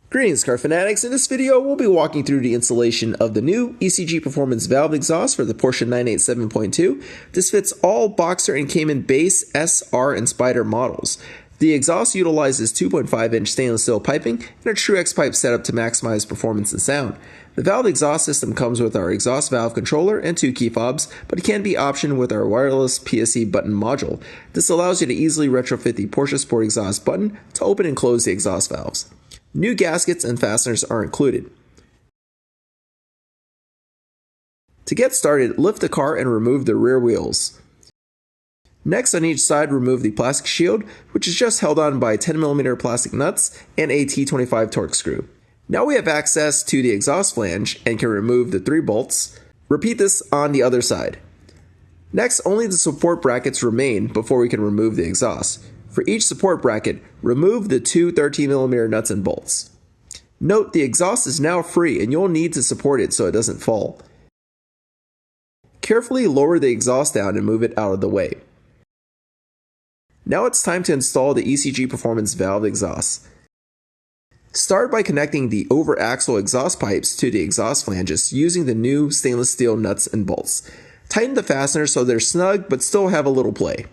Greetings, car fanatics. In this video, we'll be walking through the installation of the new ECG Performance valve exhaust for the Porsche 987.2. This fits all Boxer and Cayman base, SR, and Spider models. The exhaust utilizes 2.5-inch stainless steel piping and a true X pipe setup to maximize performance and sound. The valve exhaust system comes with our exhaust valve controller and 2 key fobs, but it can be optioned with our wireless PSC button module. This allows you to easily retrofit the Porsche Sport exhaust button to open and close the exhaust valves. New gaskets and fasteners are included. To get started, lift the car and remove the rear wheels. Next, on each side, remove the plastic shield, which is just held on by 10mm plastic nuts and a T25 Torx screw. Now we have access to the exhaust flange and can remove the 3 bolts. Repeat this on the other side. Next, only the support brackets remain before we can remove the exhaust. For each support bracket, remove the 2 13mm nuts and bolts. Note the exhaust is now free and you'll need to support it so it doesn't fall. Carefully lower the exhaust down and move it out of the way. Now it's time to install the ECG Performance valve exhaust. Start by connecting the over-axle exhaust pipes to the exhaust flanges using the new stainless steel nuts and bolts. Tighten the fasteners so they're snug but still have a little play.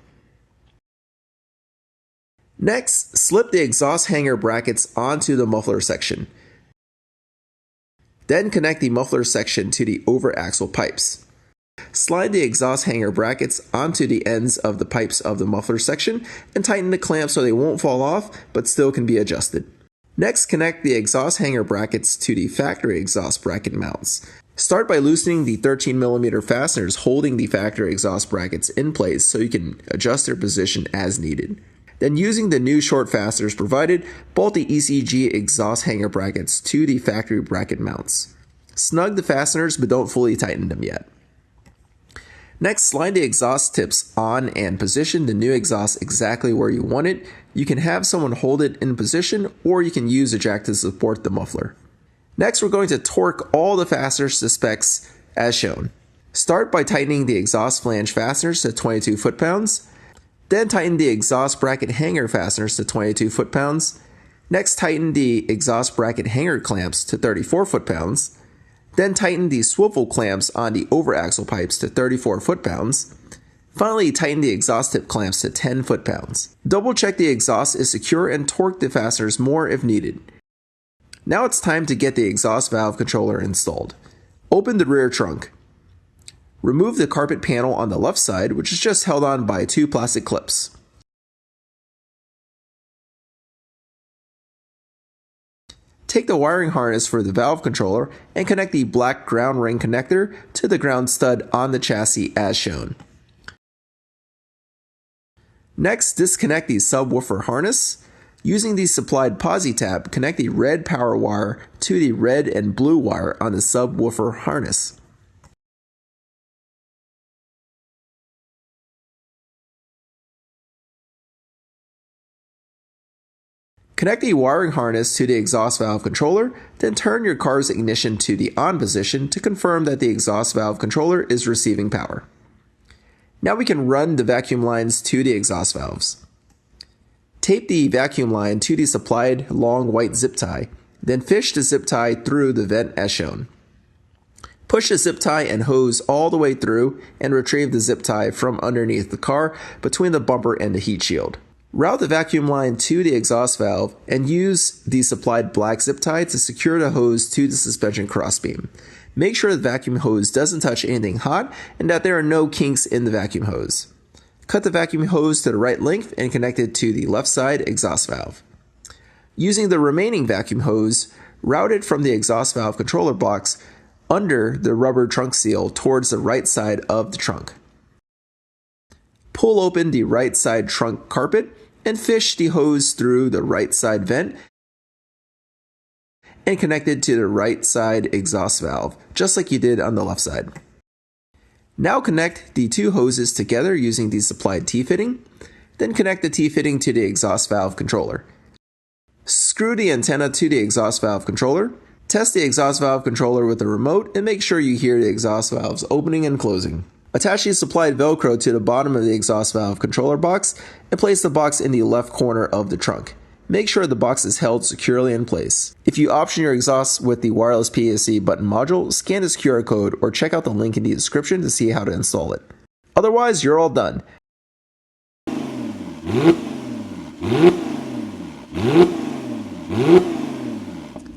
Next, slip the exhaust hanger brackets onto the muffler section. Then connect the muffler section to the over-axle pipes. Slide the exhaust hanger brackets onto the ends of the pipes of the muffler section and tighten the clamps so they won't fall off but still can be adjusted. Next, connect the exhaust hanger brackets to the factory exhaust bracket mounts. Start by loosening the 13mm fasteners holding the factory exhaust brackets in place so you can adjust their position as needed. Then, using the new short fasteners provided, bolt the ECG exhaust hanger brackets to the factory bracket mounts. Snug the fasteners but don't fully tighten them yet. Next, slide the exhaust tips on and position the new exhaust exactly where you want it. You can have someone hold it in position or you can use a jack to support the muffler. Next, we're going to torque all the fasteners to specs as shown. Start by tightening the exhaust flange fasteners to 22 foot-pounds. Then tighten the exhaust bracket hanger fasteners to 22 foot-pounds. Next, tighten the exhaust bracket hanger clamps to 34 foot-pounds. Then tighten the swivel clamps on the over-axle pipes to 34 foot-pounds. Finally, tighten the exhaust tip clamps to 10 foot-pounds. Double check the exhaust is secure and torque the fasteners more if needed. Now it's time to get the exhaust valve controller installed. Open the rear trunk. Remove the carpet panel on the left side, which is just held on by 2 plastic clips. Take the wiring harness for the valve controller and connect the black ground ring connector to the ground stud on the chassis as shown. Next, disconnect the subwoofer harness. Using the supplied posi tab, connect the red power wire to the red and blue wire on the subwoofer harness. Connect the wiring harness to the exhaust valve controller, then turn your car's ignition to the on position to confirm that the exhaust valve controller is receiving power. Now we can run the vacuum lines to the exhaust valves. Tape the vacuum line to the supplied long white zip tie, then fish the zip tie through the vent as shown. Push the zip tie and hose all the way through and retrieve the zip tie from underneath the car between the bumper and the heat shield. Route the vacuum line to the exhaust valve and use the supplied black zip tie to secure the hose to the suspension crossbeam. Make sure the vacuum hose doesn't touch anything hot and that there are no kinks in the vacuum hose. Cut the vacuum hose to the right length and connect it to the left side exhaust valve. Using the remaining vacuum hose, route it from the exhaust valve controller box under the rubber trunk seal towards the right side of the trunk. Pull open the right side trunk carpet and fish the hose through the right side vent and connect it to the right side exhaust valve, just like you did on the left side. Now connect the 2 hoses together using the supplied T-fitting, then connect the T-fitting to the exhaust valve controller. Screw the antenna to the exhaust valve controller, test the exhaust valve controller with the remote, and make sure you hear the exhaust valves opening and closing. Attach the supplied Velcro to the bottom of the exhaust valve controller box and place the box in the left corner of the trunk. Make sure the box is held securely in place. If you option your exhaust with the wireless PAC button module, scan this QR code or check out the link in the description to see how to install it. Otherwise, you're all done.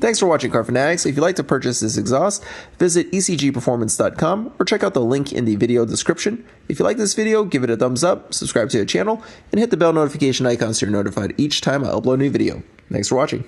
Thanks for watching, Car Fanatics. If you'd like to purchase this exhaust, visit ecgperformance.com or check out the link in the video description. If you like this video, give it a thumbs up, subscribe to the channel, and hit the bell notification icon so you're notified each time I upload a new video. Thanks for watching.